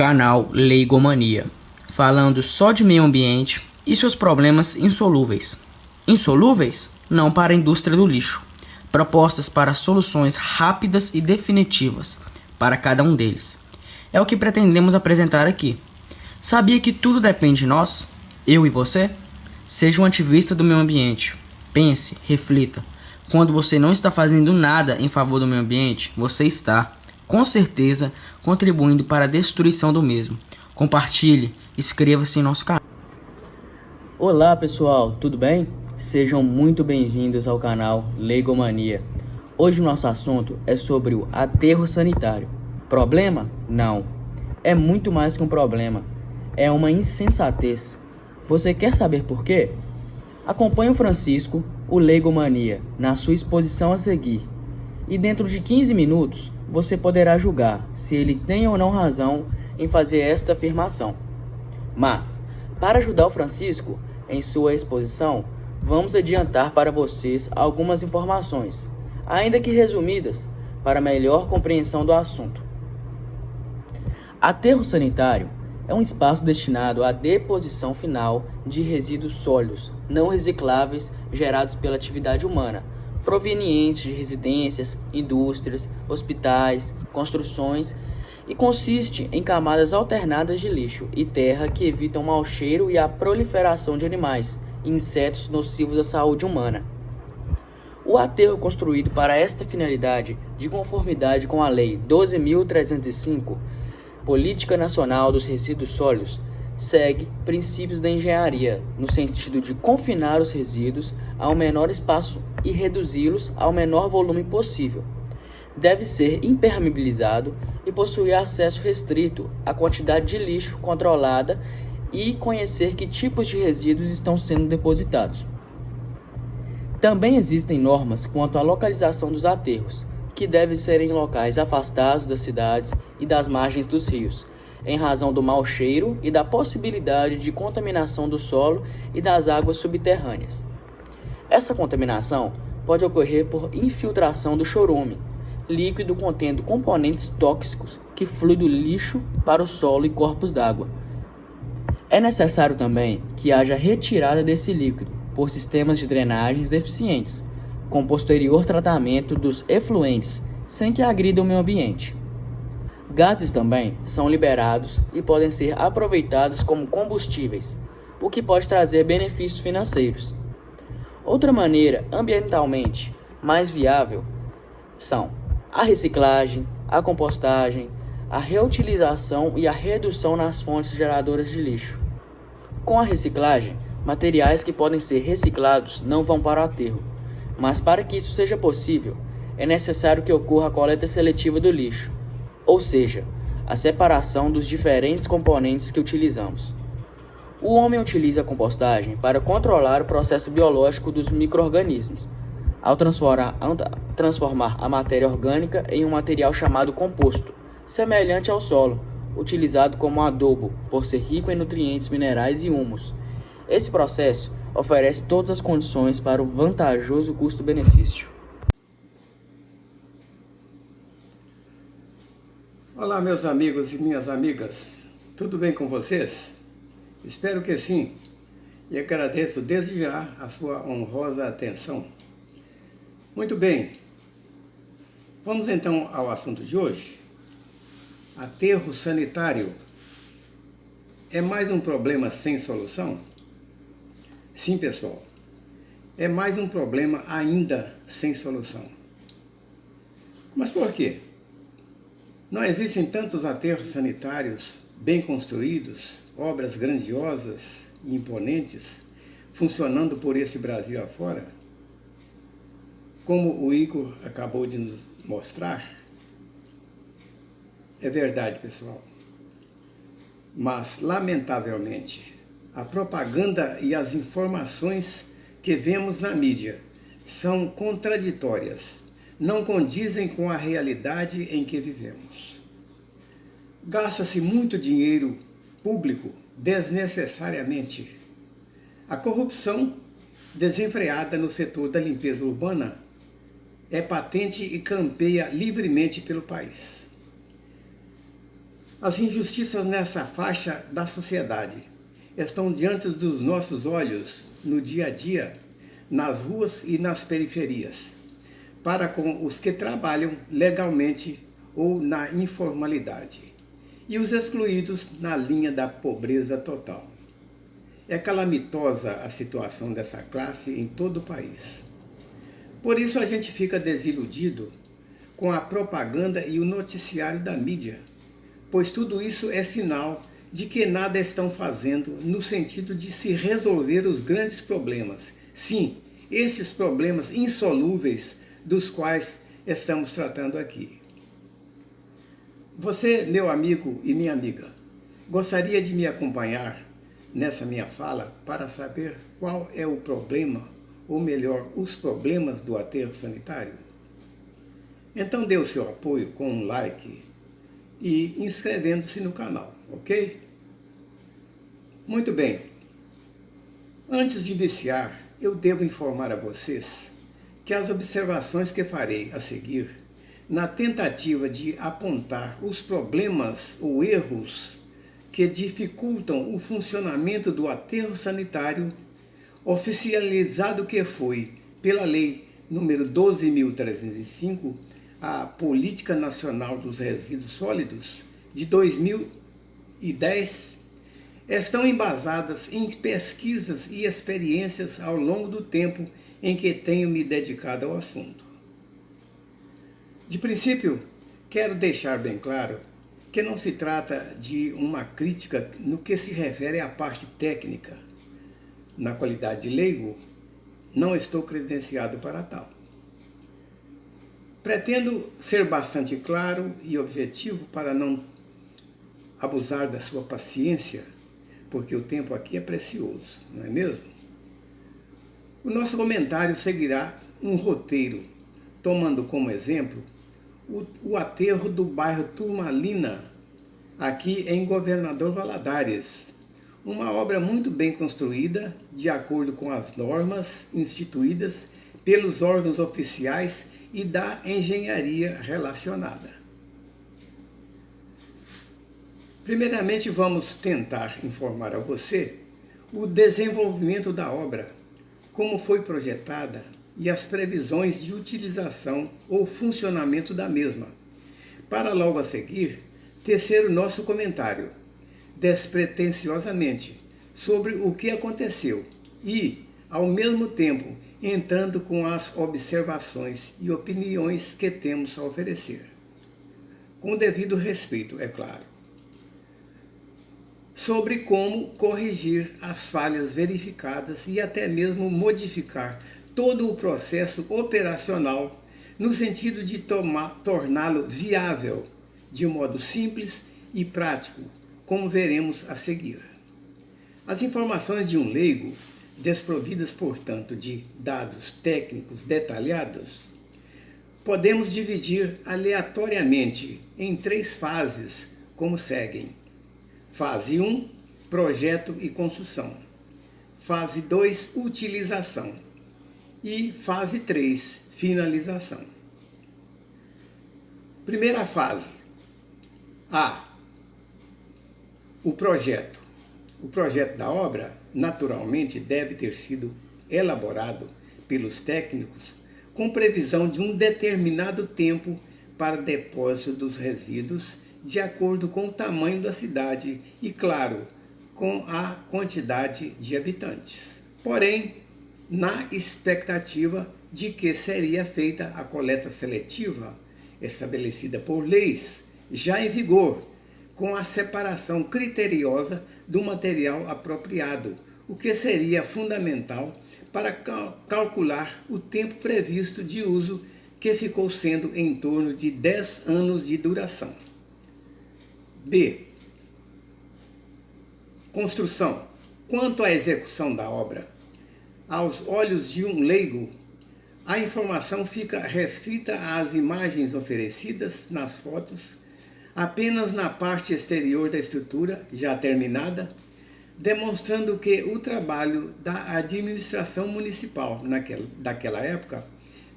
Canal Leigomania, falando só de meio ambiente e seus problemas insolúveis. Insolúveis? Não para a indústria do lixo. Propostas para soluções rápidas e definitivas para cada um deles. É o que pretendemos apresentar aqui. Sabia que tudo depende de nós? Eu e você? Seja um ativista do meio ambiente. Pense, reflita. Quando você não está fazendo nada em favor do meio ambiente, você está, com certeza, contribuindo para a destruição do mesmo. Compartilhe, inscreva-se em nosso canal. Olá pessoal, tudo bem? Sejam muito bem-vindos ao canal Leigomania. Hoje o nosso assunto é sobre o aterro sanitário. Problema? Não. É muito mais que um problema. É uma insensatez. Você quer saber por quê? Acompanhe o Francisco, o Leigomania, na sua exposição a seguir. E dentro de 15 minutos, você poderá julgar se ele tem ou não razão em fazer esta afirmação. Mas, para ajudar o Francisco em sua exposição, vamos adiantar para vocês algumas informações, ainda que resumidas, para melhor compreensão do assunto. Aterro sanitário é um espaço destinado à deposição final de resíduos sólidos não recicláveis gerados pela atividade humana, provenientes de residências, indústrias, hospitais, construções, e consiste em camadas alternadas de lixo e terra que evitam o mau cheiro e a proliferação de animais e insetos nocivos à saúde humana. O aterro construído para esta finalidade, de conformidade com a Lei 12.305, Política Nacional dos Resíduos Sólidos, segue princípios da engenharia, no sentido de confinar os resíduos ao menor espaço e reduzi-los ao menor volume possível. Deve ser impermeabilizado e possuir acesso restrito à quantidade de lixo controlada e conhecer que tipos de resíduos estão sendo depositados. Também existem normas quanto à localização dos aterros, que devem ser em locais afastados das cidades e das margens dos rios, em razão do mau cheiro e da possibilidade de contaminação do solo e das águas subterrâneas. Essa contaminação pode ocorrer por infiltração do chorume, líquido contendo componentes tóxicos que flui do lixo para o solo e corpos d'água. É necessário também que haja retirada desse líquido por sistemas de drenagens eficientes, com posterior tratamento dos efluentes, sem que agrida o meio ambiente. Gases também são liberados e podem ser aproveitados como combustíveis, o que pode trazer benefícios financeiros. Outra maneira ambientalmente mais viável são a reciclagem, a compostagem, a reutilização e a redução nas fontes geradoras de lixo. Com a reciclagem, materiais que podem ser reciclados não vão para o aterro, mas para que isso seja possível, é necessário que ocorra a coleta seletiva do lixo, ou seja, a separação dos diferentes componentes que utilizamos. O homem utiliza a compostagem para controlar o processo biológico dos micro-organismos, ao transformar a matéria orgânica em um material chamado composto, semelhante ao solo, utilizado como adubo, por ser rico em nutrientes minerais e humus. Esse processo oferece todas as condições para o vantajoso custo-benefício. Olá, meus amigos e minhas amigas, tudo bem com vocês? Espero que sim, e agradeço desde já a sua honrosa atenção. Muito bem, vamos então ao assunto de hoje. Aterro sanitário é mais um problema sem solução? Sim, pessoal, é mais um problema ainda sem solução. Mas por quê? Não existem tantos aterros sanitários bem construídos, obras grandiosas e imponentes, funcionando por esse Brasil afora? Como o Igor acabou de nos mostrar, é verdade, pessoal. Mas, lamentavelmente, a propaganda e as informações que vemos na mídia são contraditórias, não condizem com a realidade em que vivemos. Gasta-se muito dinheiro público desnecessariamente. A corrupção desenfreada no setor da limpeza urbana é patente e campeia livremente pelo país. As injustiças nessa faixa da sociedade estão diante dos nossos olhos no dia a dia, nas ruas e nas periferias, para com os que trabalham legalmente ou na informalidade, e os excluídos na linha da pobreza total. É calamitosa a situação dessa classe em todo o país. Por isso a gente fica desiludido com a propaganda e o noticiário da mídia, pois tudo isso é sinal de que nada estão fazendo no sentido de se resolver os grandes problemas. Sim, esses problemas insolúveis dos quais estamos tratando aqui. Você, meu amigo e minha amiga, gostaria de me acompanhar nessa minha fala para saber qual é o problema, ou melhor, os problemas do aterro sanitário? Então dê o seu apoio com um like e inscrevendo-se no canal, ok? Muito bem. Antes de iniciar, eu devo informar a vocês que as observações que farei a seguir, na tentativa de apontar os problemas ou erros que dificultam o funcionamento do aterro sanitário, oficializado que foi pela Lei nº 12.305, a Política Nacional dos Resíduos Sólidos, de 2010, estão embasadas em pesquisas e experiências ao longo do tempo em que tenho me dedicado ao assunto. De princípio, quero deixar bem claro que não se trata de uma crítica no que se refere à parte técnica. Na qualidade de leigo, não estou credenciado para tal. Pretendo ser bastante claro e objetivo para não abusar da sua paciência, porque o tempo aqui é precioso, não é mesmo? O nosso comentário seguirá um roteiro, tomando como exemplo o aterro do bairro Turmalina, aqui em Governador Valadares. Uma obra muito bem construída, de acordo com as normas instituídas pelos órgãos oficiais e da engenharia relacionada. Primeiramente, vamos tentar informar a você o desenvolvimento da obra, como foi projetada e as previsões de utilização ou funcionamento da mesma, para logo a seguir tecer o nosso comentário, despretensiosamente, sobre o que aconteceu e, ao mesmo tempo, entrando com as observações e opiniões que temos a oferecer. Com devido respeito, é claro. Sobre como corrigir as falhas verificadas e até mesmo modificar todo o processo operacional no sentido de torná-lo viável, de modo simples e prático, como veremos a seguir. As informações de um leigo, desprovidas, portanto, de dados técnicos detalhados, podemos dividir aleatoriamente em 3 fases, como seguem. Fase 1, projeto e construção. Fase 2, utilização. E fase 3, finalização. Primeira fase. A. O projeto. O projeto da obra, naturalmente, deve ter sido elaborado pelos técnicos com previsão de um determinado tempo para depósito dos resíduos, de acordo com o tamanho da cidade e, claro, com a quantidade de habitantes. Porém, na expectativa de que seria feita a coleta seletiva, estabelecida por leis já em vigor, com a separação criteriosa do material apropriado, o que seria fundamental para calcular o tempo previsto de uso, que ficou sendo em torno de 10 anos de duração. B. Construção. Quanto à execução da obra, aos olhos de um leigo, a informação fica restrita às imagens oferecidas nas fotos, apenas na parte exterior da estrutura, já terminada, demonstrando que o trabalho da administração municipal daquela época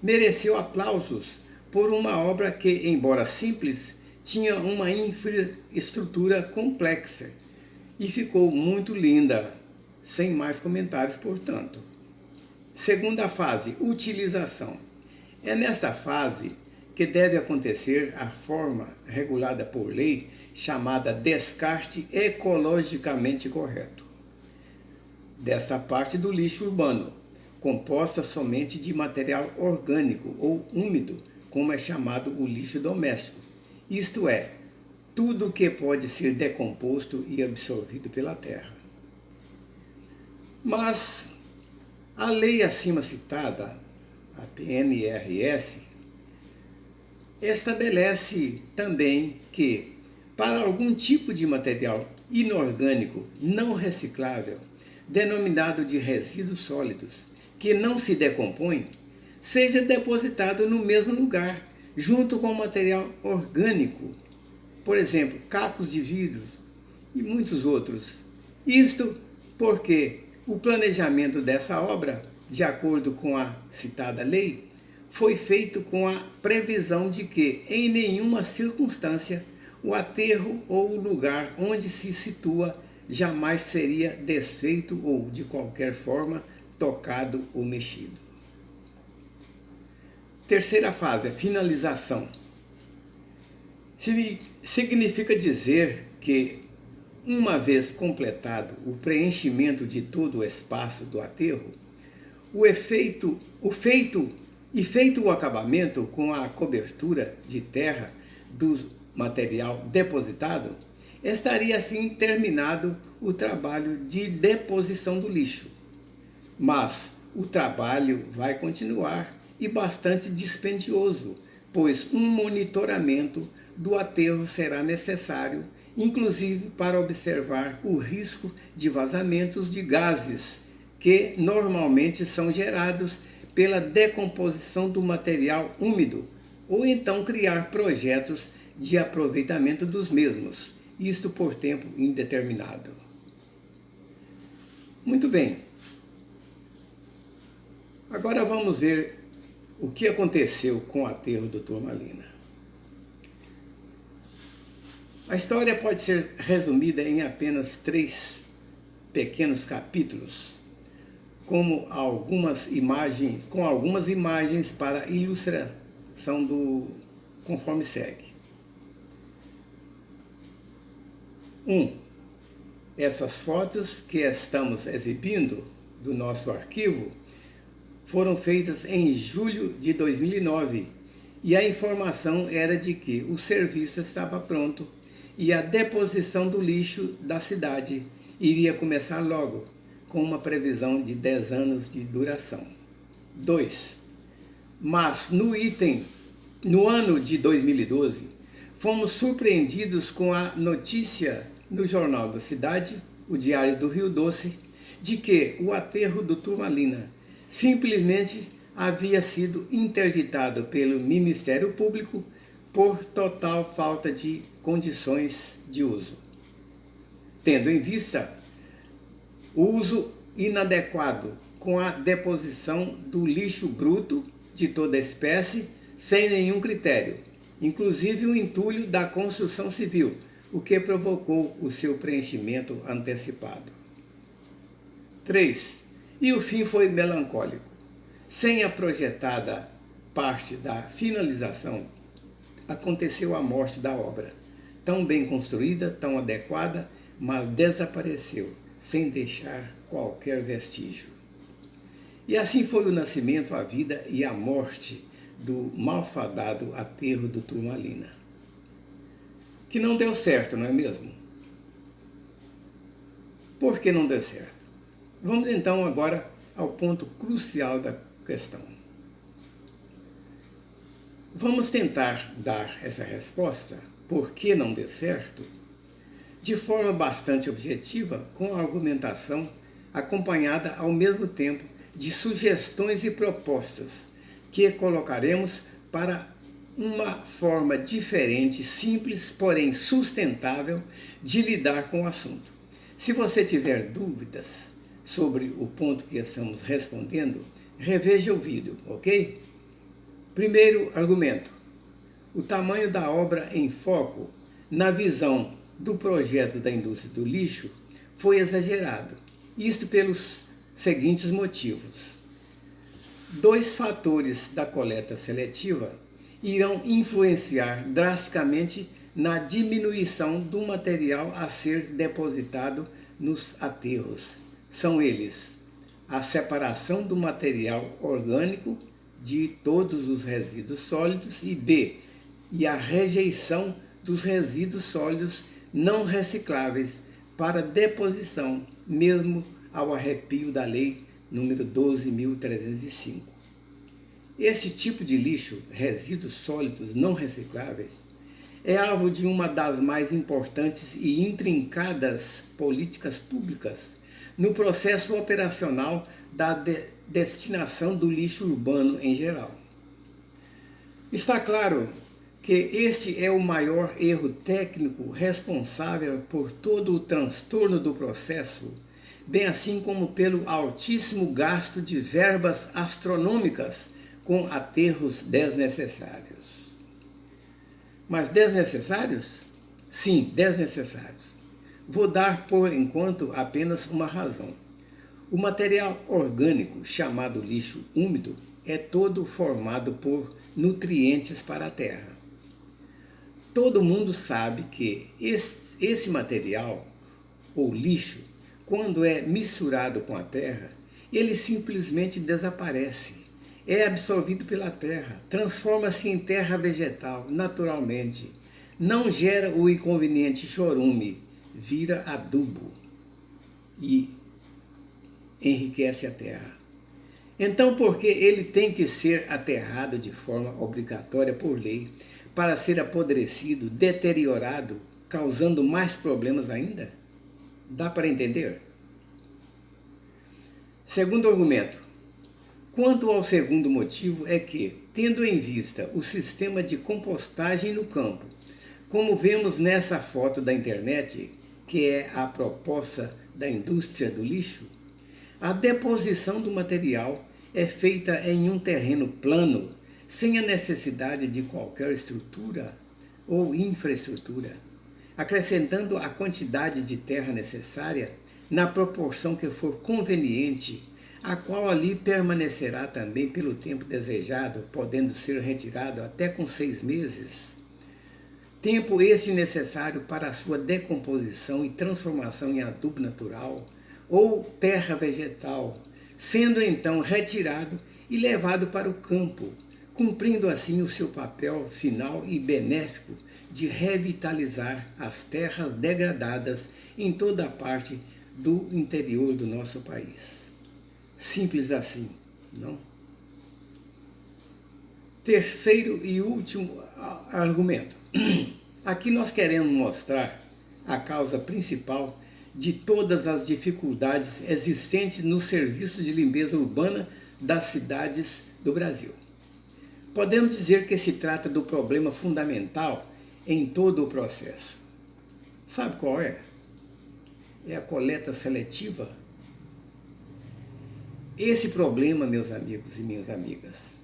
mereceu aplausos por uma obra que, embora simples, tinha uma infraestrutura complexa e ficou muito linda, sem mais comentários, portanto. Segunda fase, utilização. É nesta fase que deve acontecer a forma regulada por lei chamada descarte ecologicamente correto dessa parte do lixo urbano, composta somente de material orgânico ou úmido, como é chamado o lixo doméstico, isto é, tudo que pode ser decomposto e absorvido pela terra. Mas a lei acima citada, a PNRS, estabelece também que, para algum tipo de material inorgânico não reciclável, denominado de resíduos sólidos, que não se decompõe, seja depositado no mesmo lugar, junto com o material orgânico, por exemplo, cacos de vidros e muitos outros. Isto porque o planejamento dessa obra, de acordo com a citada lei, foi feito com a previsão de que, em nenhuma circunstância, o aterro ou o lugar onde se situa jamais seria desfeito ou, de qualquer forma, tocado ou mexido. Terceira fase, a finalização. Significa dizer que, uma vez completado o preenchimento de todo o espaço do aterro, feito o acabamento com a cobertura de terra do material depositado, estaria assim terminado o trabalho de deposição do lixo. Mas o trabalho vai continuar e bastante dispendioso, pois um monitoramento do aterro será necessário, inclusive para observar o risco de vazamentos de gases, que normalmente são gerados pela decomposição do material úmido, ou então criar projetos de aproveitamento dos mesmos, isto por tempo indeterminado. Muito bem. Agora vamos ver o que aconteceu com o aterro do Turmalina. A história pode ser resumida em apenas 3 pequenos capítulos, com algumas imagens para ilustração conforme segue. 1. Essas fotos que estamos exibindo do nosso arquivo foram feitas em julho de 2009 e a informação era de que o serviço estava pronto e a deposição do lixo da cidade iria começar logo, com uma previsão de 10 anos de duração. 2. Mas no ano de 2012, fomos surpreendidos com a notícia no Jornal da Cidade, o Diário do Rio Doce, de que o aterro do Turmalina simplesmente havia sido interditado pelo Ministério Público por total falta de condições de uso, tendo em vista o uso inadequado com a deposição do lixo bruto de toda espécie sem nenhum critério, inclusive o entulho da construção civil, o que provocou o seu preenchimento antecipado. 3. E o fim foi melancólico. Sem a projetada parte da finalização, aconteceu a morte da obra, tão bem construída, tão adequada, mas desapareceu, sem deixar qualquer vestígio. E assim foi o nascimento, a vida e a morte do malfadado aterro do Turmalina. Que não deu certo, não é mesmo? Por que não deu certo? Vamos então agora ao ponto crucial da questão. Vamos tentar dar essa resposta, por que não deu certo, de forma bastante objetiva, com a argumentação acompanhada ao mesmo tempo de sugestões e propostas que colocaremos para uma forma diferente, simples, porém sustentável de lidar com o assunto. Se você tiver dúvidas sobre o ponto que estamos respondendo, reveja o vídeo, ok? Primeiro argumento. o tamanho da obra em foco, na visão do projeto da indústria do lixo, foi exagerado. Isto pelos seguintes motivos. 2 fatores da coleta seletiva irão influenciar drasticamente na diminuição do material a ser depositado nos aterros. São eles: a separação do material orgânico de todos os resíduos sólidos e a rejeição dos resíduos sólidos não recicláveis para deposição, mesmo ao arrepio da Lei número 12.305. Esse tipo de lixo, resíduos sólidos não recicláveis, é alvo de uma das mais importantes e intrincadas políticas públicas no processo operacional da destinação do lixo urbano em geral. Está claro que este é o maior erro técnico responsável por todo o transtorno do processo, bem assim como pelo altíssimo gasto de verbas astronômicas com aterros desnecessários. Mas desnecessários? Sim, desnecessários. Vou dar por enquanto apenas uma razão. O material orgânico, chamado lixo úmido, é todo formado por nutrientes para a terra. Todo mundo sabe que esse material, ou lixo, quando é misturado com a terra, ele simplesmente desaparece. É absorvido pela terra, transforma-se em terra vegetal naturalmente. Não gera o inconveniente chorume, vira adubo e enriquece a terra. Então, por que ele tem que ser aterrado de forma obrigatória por lei para ser apodrecido, deteriorado, causando mais problemas ainda? Dá para entender? Segundo argumento. Quanto ao segundo motivo é que, tendo em vista o sistema de compostagem no campo, como vemos nessa foto da internet, que é a proposta da indústria do lixo, a deposição do material é feita em um terreno plano, sem a necessidade de qualquer estrutura ou infraestrutura, acrescentando a quantidade de terra necessária na proporção que for conveniente, a qual ali permanecerá também pelo tempo desejado, podendo ser retirado até com 6 meses. Tempo este necessário para a sua decomposição e transformação em adubo natural ou terra vegetal, sendo então retirado e levado para o campo, cumprindo assim o seu papel final e benéfico de revitalizar as terras degradadas em toda a parte do interior do nosso país. Simples assim, não? Terceiro e último argumento. Aqui nós queremos mostrar a causa principal de todas as dificuldades existentes no serviço de limpeza urbana das cidades do Brasil. Podemos dizer que se trata do problema fundamental em todo o processo. Sabe qual é? É a coleta seletiva. Esse problema, meus amigos e minhas amigas,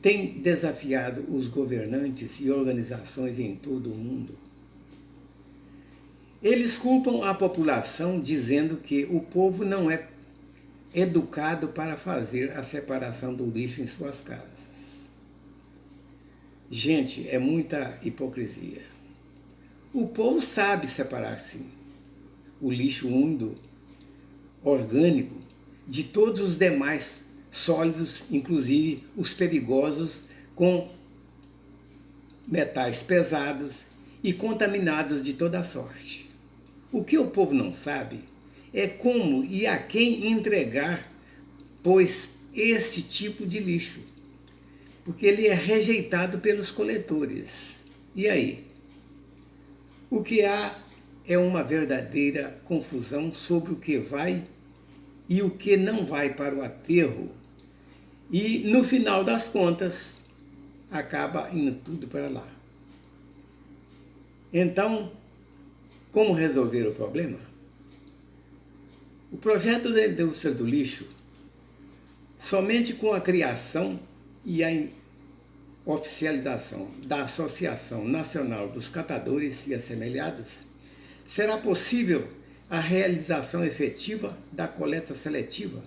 tem desafiado os governantes e organizações em todo o mundo. Eles culpam a população dizendo que o povo não é educado para fazer a separação do lixo em suas casas. Gente, é muita hipocrisia. O povo sabe separar, sim, o lixo úmido, orgânico, de todos os demais sólidos, inclusive os perigosos, com metais pesados e contaminados de toda sorte. O que o povo não sabe é como e a quem entregar, pois, esse tipo de lixo, porque ele é rejeitado pelos coletores. E aí? O que há é uma verdadeira confusão sobre o que vai e o que não vai para o aterro. E, no final das contas, acaba indo tudo para lá. Então, como resolver o problema? O projeto da indústria do lixo, somente com a criação e a oficialização da Associação Nacional dos Catadores e Assemelhados, será possível a realização efetiva da coleta seletiva.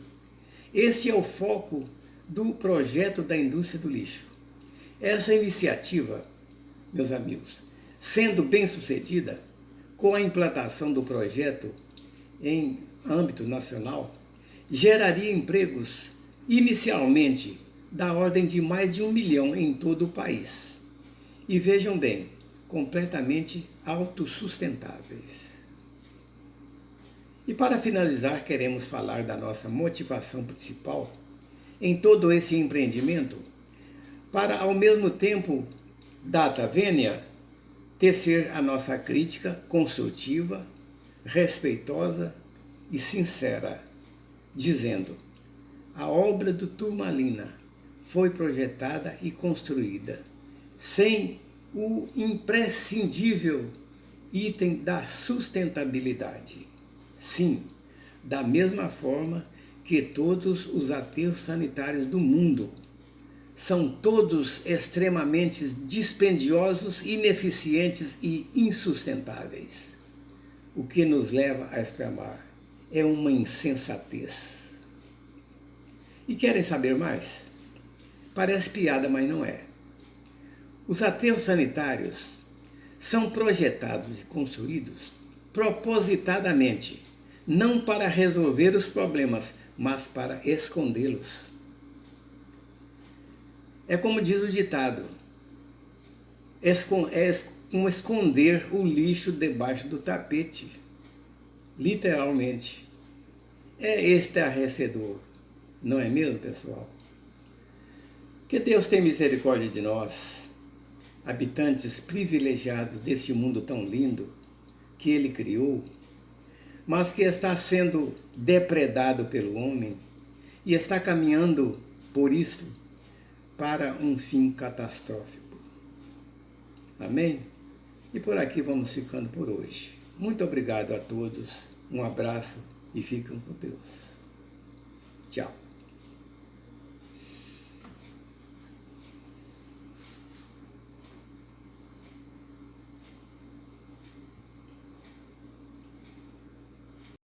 Este é o foco do projeto da indústria do lixo. Essa iniciativa, meus amigos, sendo bem sucedida, com a implantação do projeto em âmbito nacional, geraria empregos inicialmente da ordem de mais de 1 milhão em todo o país. E vejam bem, completamente autossustentáveis. E para finalizar, queremos falar da nossa motivação principal em todo esse empreendimento, para ao mesmo tempo, data vênia, tecer a nossa crítica construtiva, respeitosa e sincera, dizendo: a obra do Turmalina foi projetada e construída sem o imprescindível item da sustentabilidade. Sim, da mesma forma que todos os aterros sanitários do mundo são todos extremamente dispendiosos, ineficientes e insustentáveis. O que nos leva a exclamar: é uma insensatez. E querem saber mais? Parece piada, mas não é. Os aterros sanitários são projetados e construídos propositadamente, não para resolver os problemas, mas para escondê-los. É como diz o ditado: é como esconder o lixo debaixo do tapete. Literalmente. É estarrecedor, não é mesmo, pessoal? Que Deus tenha misericórdia de nós, habitantes privilegiados deste mundo tão lindo que Ele criou, mas que está sendo depredado pelo homem e está caminhando, por isso, para um fim catastrófico. Amém? E por aqui vamos ficando por hoje. Muito obrigado a todos, um abraço e fiquem com Deus. Tchau.